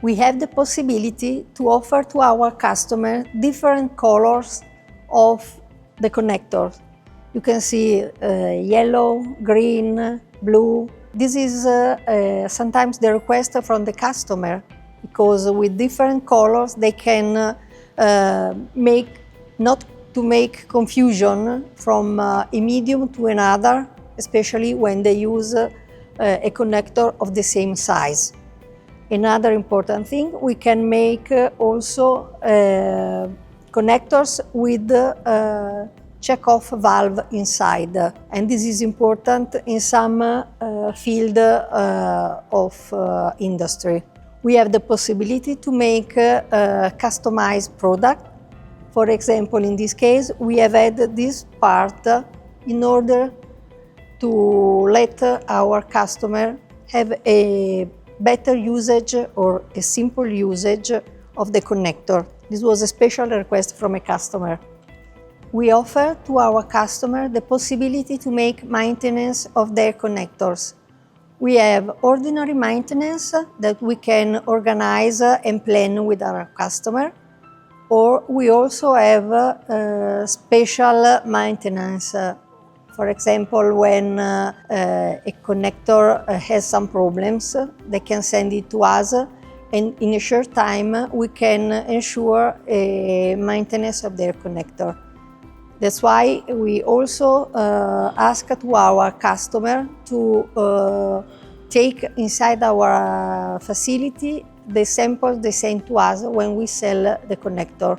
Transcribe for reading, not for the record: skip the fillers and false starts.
We have the possibility to offer to our customer different colors of the connector. You can see yellow, green, blue. This is sometimes the request from the customer, because with different colors they can not to make confusion from a medium to another, especially when they use a connector of the same size. Another important thing, we can make also connectors with check-off valve inside, and this is important in some field of industry. We have the possibility to make a customized product. For example, in this case, we have added this part in order to let our customer have a better usage or a simple usage of the connector. This was a special request from a customer. We offer to our customer the possibility to make maintenance of their connectors. We have ordinary maintenance that we can organize and plan with our customer, or we also have special maintenance. For example, when a connector has some problems, they can send it to us, and in a short time we can ensure a maintenance of their connector. That's why we also ask to our customer to take inside our facility the samples they send to us when we sell the connector.